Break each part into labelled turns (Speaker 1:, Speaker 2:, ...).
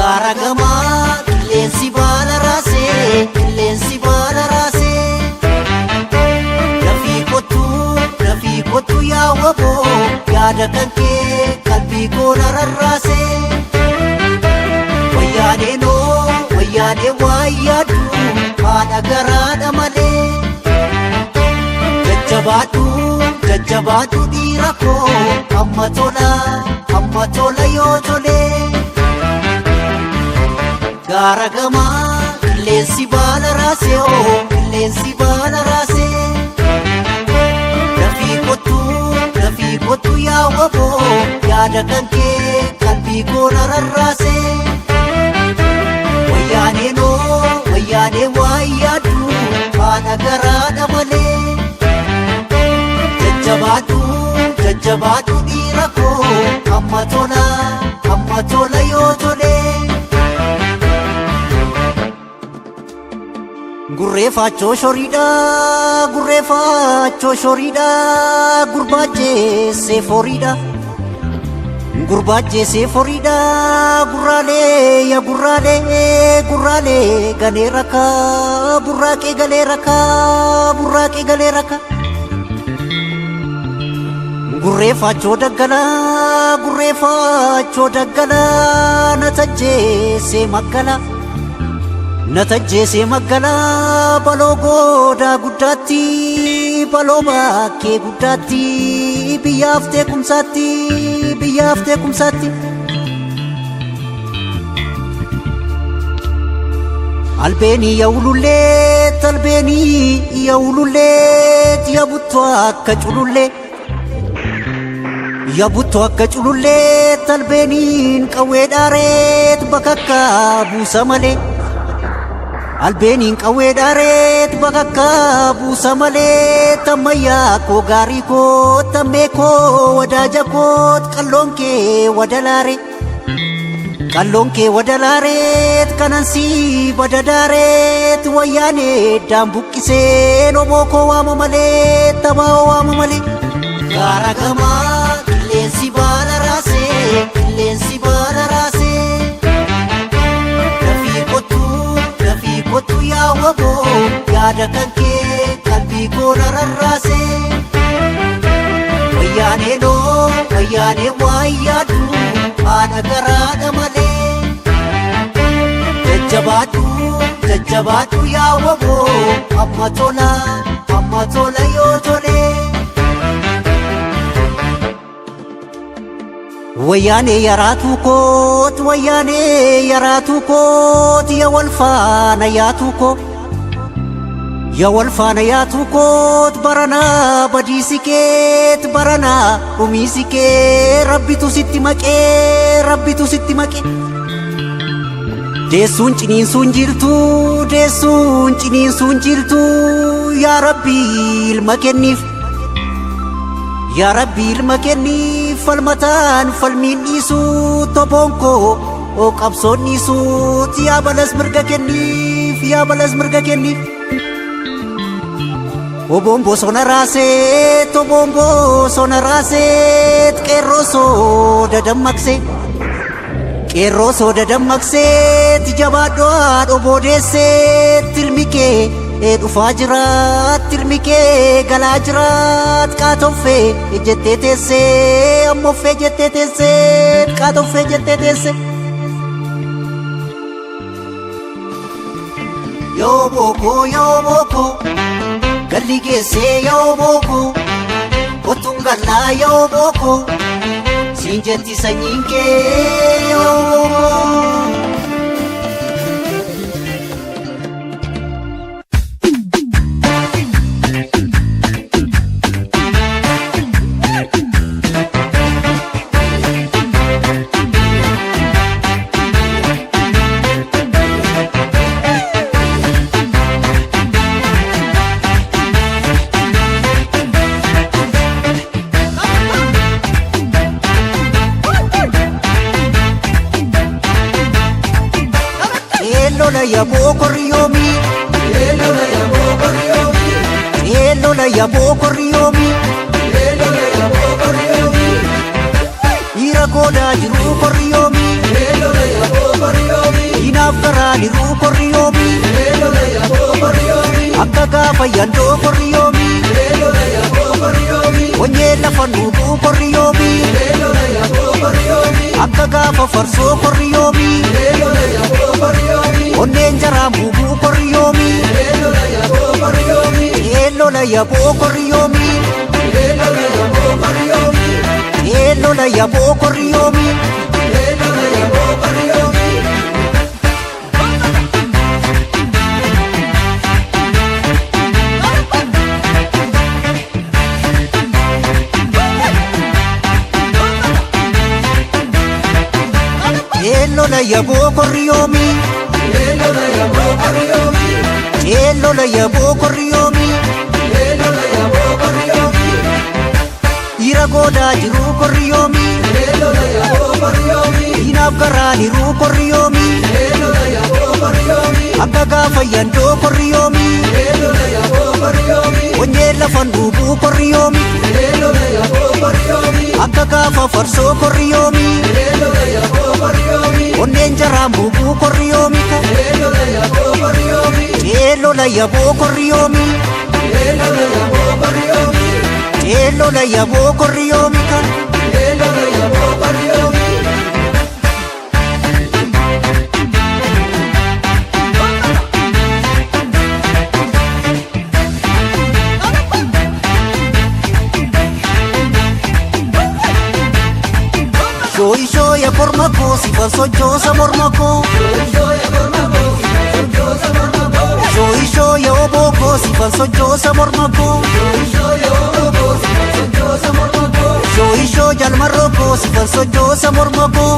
Speaker 1: Garagama qilleensi baala raasee qilleensi baala raasee Dafii koottu yaa waboo yaada kan kee qalbii koo rarraasee wayyaanee waa yaaddu haadha garaadha malee jajjabaadhu dhiira koo amma tola yoo tolee Garagama qilleensi baala raasee qilleensi baala raasee Dafii koottu yaa waboo yaada kan kee qalbii koo rarraasee wayyaanee waa yaaddu haadha garaadha malee jajjabaadhu dhiira koo amma tola yoo tolee Gurreeffachoo shoriidha gurbaajjeessee foriidha gurraalee galee raka burraaqee galee raka Gurreeffachoo daggalaa na tajjeesee maggala baloo goodaa guddaatti baloo bakkee guddaatti biyyaaf teekumsaatti albeenii yaa'ululleet yaabuttu akka cululleet albeeniin qawwee dhaareet bakakka buusa malee Albeeniin qawwee dhaareet bakakka buusa malee tammayyaa koo gaarii koo tammee koo wadaaja koot qalloon kee wadalaareet kanansii badadaareet wayyaanee daambuqqiseen oboo koo waama malee tabaa'oo waama malee Garagama qilleensi baala raasee Dafii koottu yaa waboo yaada kan kee qalbii koo rarraasee wayyaanee waa yaaddu haadha garaadha malee jajjabaadhu yaa waboo amma tola yoo tolee Wayyaanee yaraatuu koot yaa walfaana yaatuu koot baranaa badiisi keet baranaa dhumiisi kee rabbitu sitti maqee deessuun ciniinsuun jirtu yaa rabbii ilma kenniif falmataan falmiin dhiisu toboon koo qabsoon dhiisuut yaa balas mirga kenniif Oboon bosona raaseet qeerroo sooda dammaqseet jabaadhoon oboodeesseet ilmi kee dhufaa jiraat ilmi kee galaa jiraat qaatoffee jettee teessee ammooffee jettee teessee qaatoffee jettee teessee Yoo bookoo galli geessee yoo bookoo kottuun gallaa yoo bookoo siin jetti sanyiin kee yoo bookoo yaboo korriyoomi dhiira goodaa jiru korriyoomi
Speaker 2: Elola yaboo korriyoomi
Speaker 1: Inaaf garaa jiru korriyoomi
Speaker 2: Elola yaboo korriyoomi
Speaker 1: Akka gaafa yandoo korriyoomi
Speaker 2: Elola yaboo korriyoomi
Speaker 1: Wanyee lafa nuuguu korriyoomi
Speaker 2: Elola yaboo korriyoomi
Speaker 1: Akka gaafa farsoo korriyoomi
Speaker 2: Elola yaboo korriyoomi
Speaker 1: Onneen jaraa muuguu korriyoomi
Speaker 2: Elola yaboo korriyoomi
Speaker 1: Elola yaboo korriyoomi
Speaker 2: Elola yaboo korriyoomi
Speaker 1: Elola yaboo korriyoomi
Speaker 2: Elola yaboo korriyoomi
Speaker 1: Elola yaboo korriyoomi
Speaker 2: Elola yaboo korriyoomi
Speaker 1: Elola yaboo korriyoomi
Speaker 2: Elola yaboo korriyoomi
Speaker 1: Dhiira goodaa jiru korriyoomi
Speaker 2: Elola yaboo korriyoomi
Speaker 1: Inaaf garaa jiru korriyoomi
Speaker 2: Elola yaboo korriyoomi
Speaker 1: Akka gaafa yandoo korriyoomi
Speaker 2: Elola yaboo korriyoomi
Speaker 1: Wanyee lafa nuuguu korriyoomi
Speaker 2: Elola yaboo korriyoomi
Speaker 1: Akka gaafa farsoo korriyoomi
Speaker 2: Elola yaboo korriyoomi
Speaker 1: Onneen jaraa muuguu korriyoomi
Speaker 2: Elola yaboo korriyoomi
Speaker 1: Elola yaboo korriyoomi
Speaker 2: Elola yaboo korriyoomi
Speaker 1: Elola yaboo korriyoomi
Speaker 2: Elola yaboo korriyoomi
Speaker 1: Shooyi shooya korma koo sifan sochoosa morma koo
Speaker 2: Shooya korma koo sochoosa morma koo
Speaker 1: Shooyi shooya oboo koo sifan sochoosa morma koo
Speaker 2: Shooya oboo koo sochoosa morma koo
Speaker 1: Shooyi shoo jalmarroo koo sifan sochoosa morma koo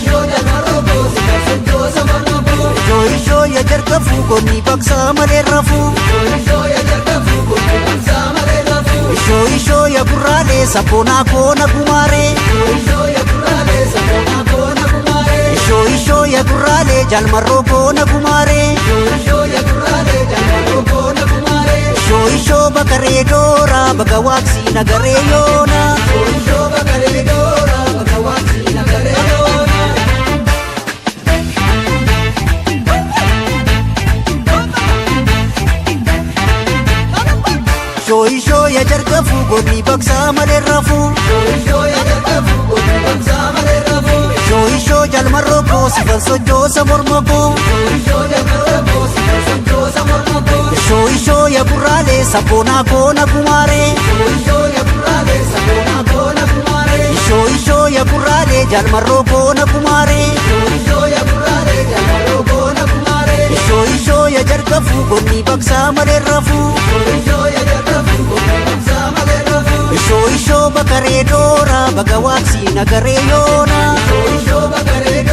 Speaker 2: Shooya maroo koo sochoosa morma koo
Speaker 1: Shooyi shooya jarga fuugonni baksaa malee rafuu
Speaker 2: Shooya jarga fuugonni baksaa malee rafuu
Speaker 1: Shooyi shooya gurraalee sabboonaa koona gumaaree
Speaker 2: Shooya gurraalee sabboonaa koona gumaaree
Speaker 1: Shooyi shooya gurraalee jalmarroo koona gumaaree
Speaker 2: Shooya gurraalee jalmarroo koona gumaaree
Speaker 1: Shooyi shoo bakaree dooraa baga waaqsii nagaree yoona
Speaker 2: Shoo bakaree dooraa bakka waaqsii nagaree yoona
Speaker 1: Shooyi shooya jarga fuugonni baksaa malee rafuu
Speaker 2: Shooya jarga fuugonni baksaa malee rafuu
Speaker 1: Shooyi shoo jalmarroo koo sifan sochoosa morma koo
Speaker 2: Shooya maroo koo sochoosa morma koo
Speaker 1: Shooyi shooya gurraalee sabboonaa koona gumaaree
Speaker 2: Shooya gurraalee sabboonaa koona gumaaree
Speaker 1: Shooyi shooya gurraalee jalmarroo koona gumaaree
Speaker 2: Shooya gurraalee jalmarroo koona gumaaree
Speaker 1: Shooyi shooya jarga fuugonni baksaa malee rafuu
Speaker 2: Shooya jarga fuugonni baksaa malee rafuu
Speaker 1: Shooyi shoo bakaree dooraa baga waaqsii nagaree yoona
Speaker 2: Shoo bakaree